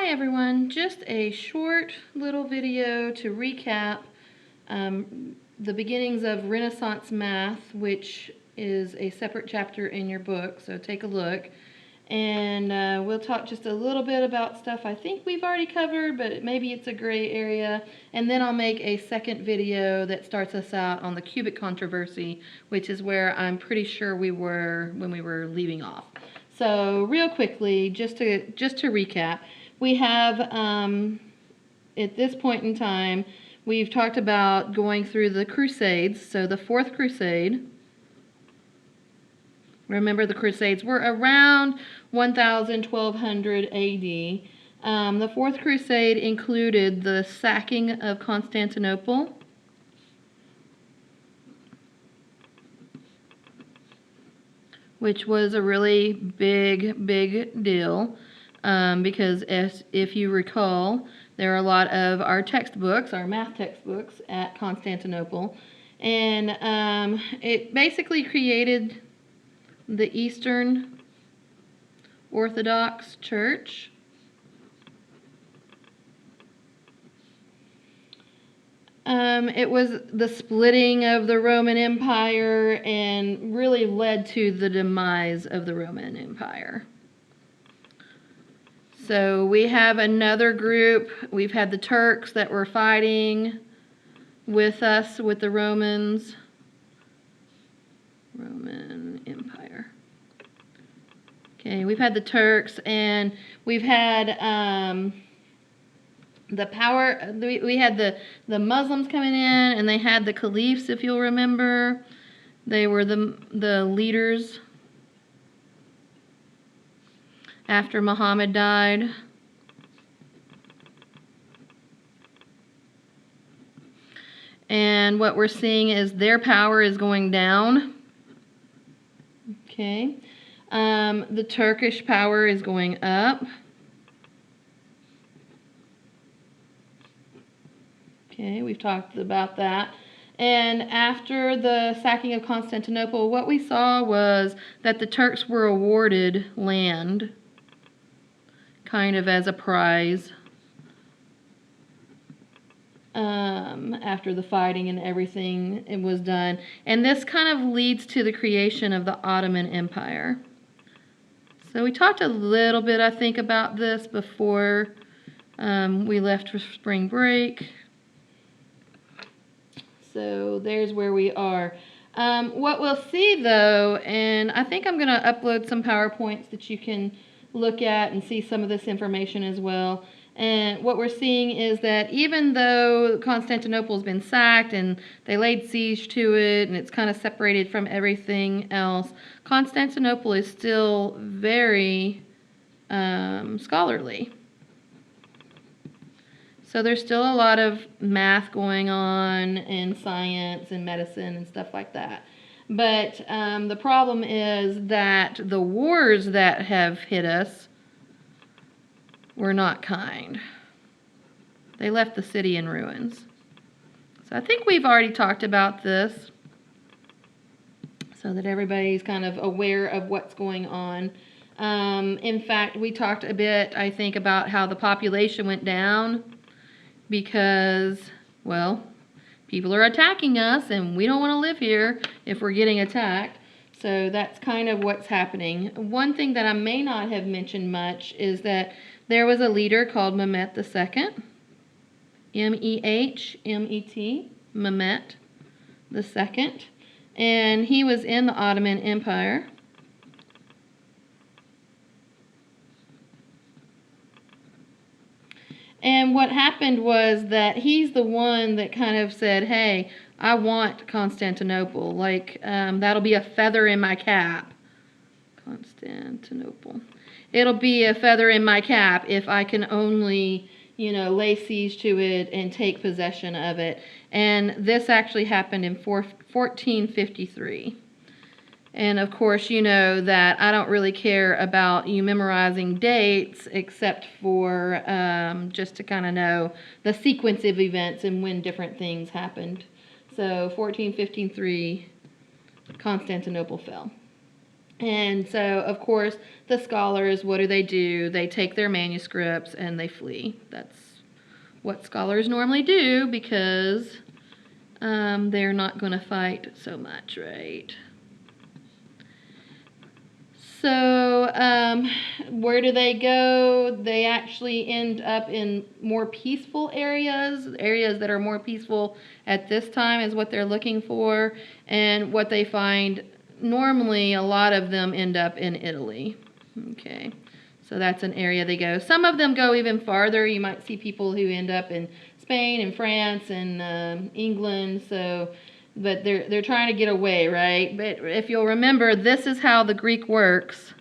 Hi everyone, just a short little video to recap the beginnings of Renaissance math, which is a separate chapter in your book, so take a look. And we'll talk just a little bit about stuff I think we've already covered, but maybe it's a gray area. And then I'll make a second video that starts us out on the cubic controversy, which is where I'm pretty sure we were when we were leaving off. So real quickly, just to recap, we have, at this point in time, we've talked about going through the Crusades. So the Fourth Crusade, remember the Crusades were around 1200 AD. The Fourth Crusade included the sacking of Constantinople, which was a really big deal. Because if you recall, there are a lot of our textbooks, our math textbooks at Constantinople, and it basically created the Eastern Orthodox Church. It was the splitting of the Roman Empire and really led to the demise of the Roman Empire. So we have another group. We've had the Turks that were fighting with us, with the Romans. Roman Empire. Okay, we've had the Turks, and we've had the power. We had the Muslims coming in, and they had the caliphs, if you'll remember. They were the leaders after Muhammad died. And what we're seeing is their power is going down. Okay. The Turkish power is going up. Okay, we've talked about that. And after the sacking of Constantinople, what we saw was that the Turks were awarded land, kind of as a prize, after the fighting and everything it was done. And this kind of leads to the creation of the Ottoman Empire. So we talked a little bit, I think, about this before we left for spring break. So there's where we are. What we'll see, though, and I think I'm going to upload some PowerPoints that you can look at and see some of this information as well. And what we're seeing is that even though Constantinople's been sacked and they laid siege to it and it's kind of separated from everything else, Constantinople is still very scholarly. So there's still a lot of math going on and science and medicine and stuff like that. But the problem is that the wars that have hit us were not kind. They left the city in ruins. So I think we've already talked about this so that everybody's kind of aware of what's going on. In fact, we talked a bit, I think, about how the population went down because, well, people are attacking us and we don't want to live here if we're getting attacked. So that's kind of what's happening. One thing that I may not have mentioned much is that there was a leader called Mehmet II, M-E-H-M-E-T, Mehmet II, and he was in the Ottoman Empire. And what happened was that he's the one that kind of said, hey, I want Constantinople. Like, that'll be a feather in my cap. Constantinople. It'll be a feather in my cap if I can only, lay siege to it and take possession of it. And this actually happened in 1453. And of course, you know that I don't really care about you memorizing dates except for just to kind of know the sequence of events and when different things happened. So 1453, Constantinople fell. And so, of course, the scholars, what do? They take their manuscripts and they flee. That's what scholars normally do because they're not going to fight so much, right? So, where do they go? They actually end up in more peaceful areas. Areas that are more peaceful at this time is what they're looking for. And what they find, normally, a lot of them end up in Italy. Okay, so that's an area they go. Some of them go even farther. You might see people who end up in Spain and France and England. So, but they're trying to get away, right? But if you'll remember, this is how the Greek works.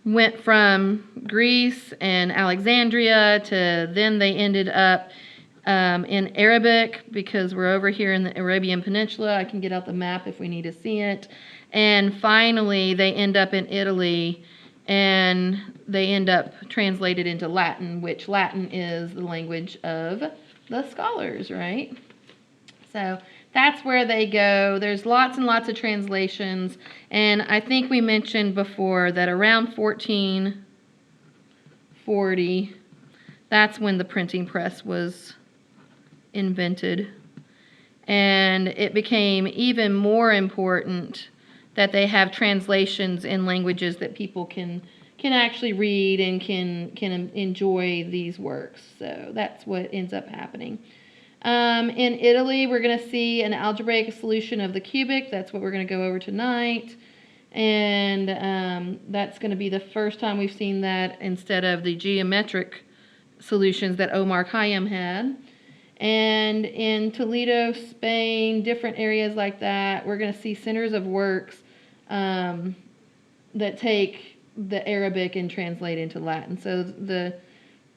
Went from Greece and Alexandria to then they ended up in Arabic, because we're over here in the Arabian Peninsula. I can get out the map if we need to see it. And finally, they end up in Italy, and they end up translated into Latin, which Latin is the language of the scholars, right? So that's where they go. There's lots and lots of translations, and I think we mentioned before that around 1440, that's when the printing press was invented. And it became even more important that they have translations in languages that people can actually read and can enjoy these works. So that's what ends up happening. In Italy, we're going to see an algebraic solution of the cubic. That's what we're going to go over tonight. And that's going to be the first time we've seen that instead of the geometric solutions that Omar Khayyam had. And in Toledo, Spain, different areas like that, we're going to see centers of works that take the Arabic and translate into Latin. So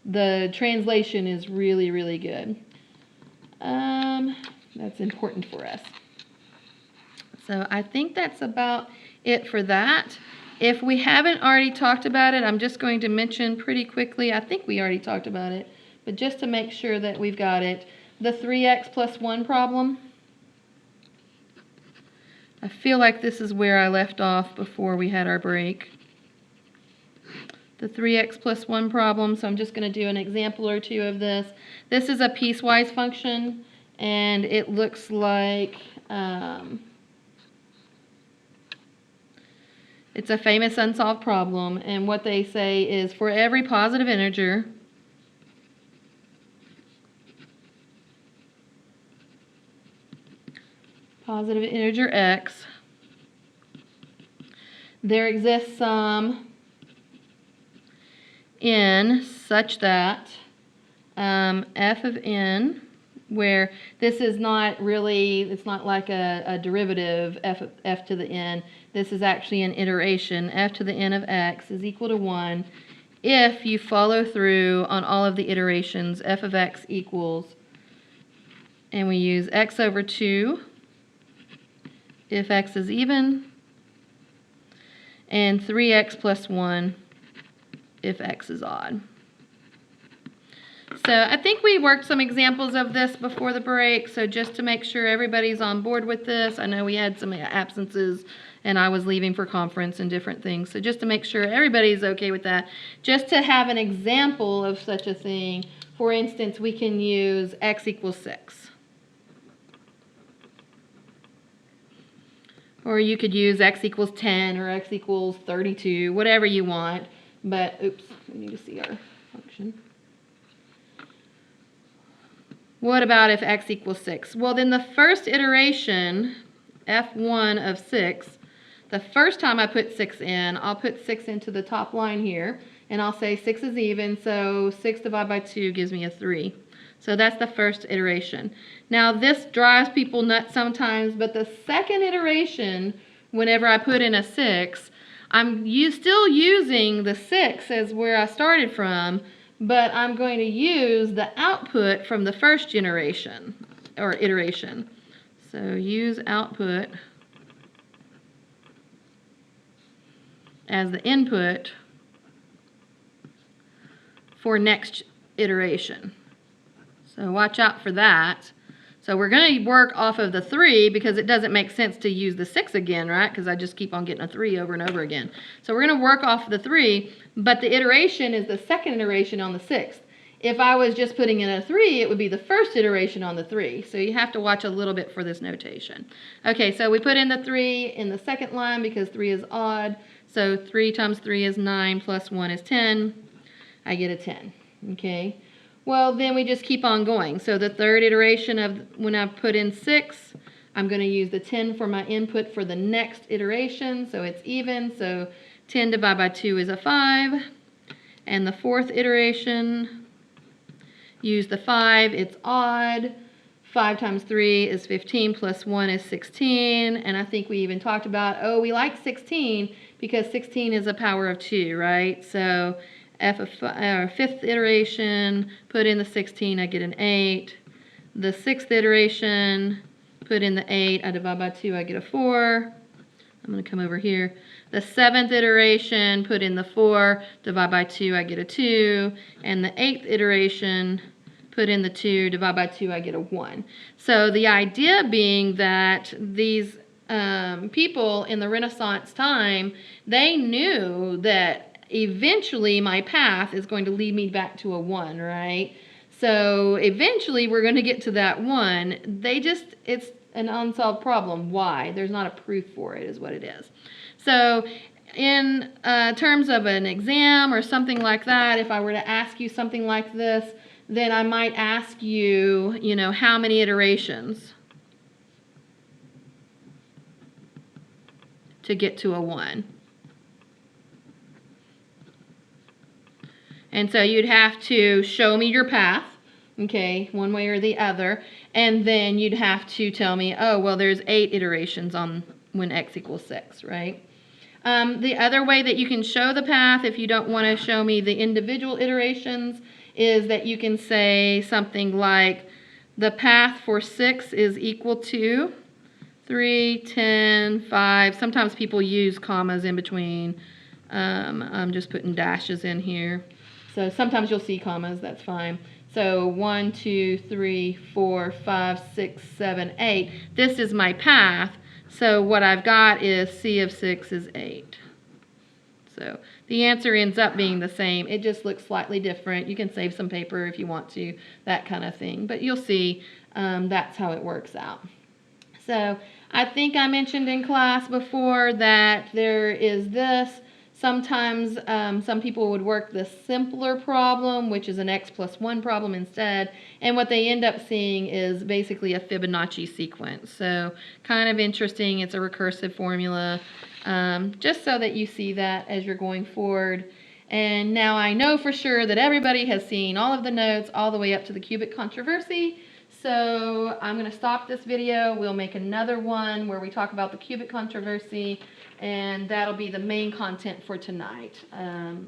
the translation is really, really good. That's important for us. So I think that's about it for that. If we haven't already talked about it, I'm just going to mention pretty quickly, I think we already talked about it, but just to make sure that we've got it, the 3x plus 1 problem. I feel like this is where I left off before we had our break. The 3x plus 1 problem, so I'm just going to do an example or two of this. This is a piecewise function, and it looks like it's a famous unsolved problem, and what they say is for every positive integer x, there exists some n such that f of n, where this is not really, it's not like a derivative f to the n. This is actually an iteration. F to the n of x is equal to 1 if you follow through on all of the iterations. F of x equals, and we use x over 2 if x is even, and 3x plus 1 if x is odd. So I think we worked some examples of this before the break, so just to make sure everybody's on board with this. I know we had some absences and I was leaving for conference and different things, so just to make sure everybody's okay with that. Just to have an example of such a thing, for instance, we can use x equals 6. Or you could use x equals 10 or x equals 32, whatever you want. But, oops, we need to see our function. What about if x equals 6? Well, then the first iteration, f1 of 6, the first time I put 6 in, I'll put 6 into the top line here, and I'll say 6 is even, so 6 divided by 2 gives me a 3. So that's the first iteration. Now this drives people nuts sometimes, but the second iteration, whenever I put in a 6, I'm still using the 6 as where I started from, but I'm going to use the output from the first generation, or iteration. So use output as the input for next iteration. So watch out for that. So we're going to work off of the 3 because it doesn't make sense to use the 6 again, right? Because I just keep on getting a 3 over and over again. So we're going to work off the 3, but the iteration is the second iteration on the 6th. If I was just putting in a 3, it would be the first iteration on the 3. So you have to watch a little bit for this notation. Okay, so we put in the 3 in the second line because 3 is odd. So 3 times 3 is 9 plus 1 is 10. I get a 10. Okay. Well, then we just keep on going. So the third iteration of when I put in 6, I'm going to use the 10 for my input for the next iteration. So it's even. So 10 divided by 2 is a 5. And the fourth iteration, use the 5. It's odd. 5 times 3 is 15 plus 1 is 16. And I think we even talked about, oh, we like 16 because 16 is a power of 2, right? So fifth iteration, put in the 16, I get an 8. The sixth iteration, put in the 8, I divide by 2, I get a 4. I'm going to come over here. The seventh iteration, put in the 4, divide by 2, I get a 2. And the eighth iteration, put in the 2, divide by 2, I get a 1. So the idea being that these people in the Renaissance time, they knew that eventually my path is going to lead me back to a 1, right? So eventually we're going to get to that 1. It's an unsolved problem. Why? There's not a proof for it is what it is. So in terms of an exam or something like that, if I were to ask you something like this, then I might ask you, how many iterations to get to a 1. And so you'd have to show me your path, okay, one way or the other, and then you'd have to tell me, oh, well, there's 8 iterations on when x equals 6, right? The other way that you can show the path, if you don't want to show me the individual iterations, is that you can say something like the path for 6 is equal to 3, 10, 5. Sometimes people use commas in between. I'm just putting dashes in here. So sometimes you'll see commas, that's fine. So 1, 2, 3, 4, 5, 6, 7, 8. This is my path. So what I've got is C of 6 is 8. So the answer ends up being the same. It just looks slightly different. You can save some paper if you want to, that kind of thing. But you'll see that's how it works out. So I think I mentioned in class before that there is this. Sometimes some people would work the simpler problem, which is an x plus 1 problem instead, and what they end up seeing is basically a Fibonacci sequence. So kind of interesting. It's a recursive formula, just so that you see that as you're going forward. And now I know for sure that everybody has seen all of the notes all the way up to the cubic controversy. So I'm going to stop this video. We'll make another one where we talk about the cubic controversy, and that'll be the main content for tonight,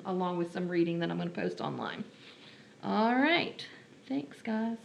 along with some reading that I'm going to post online. All right. Thanks, guys.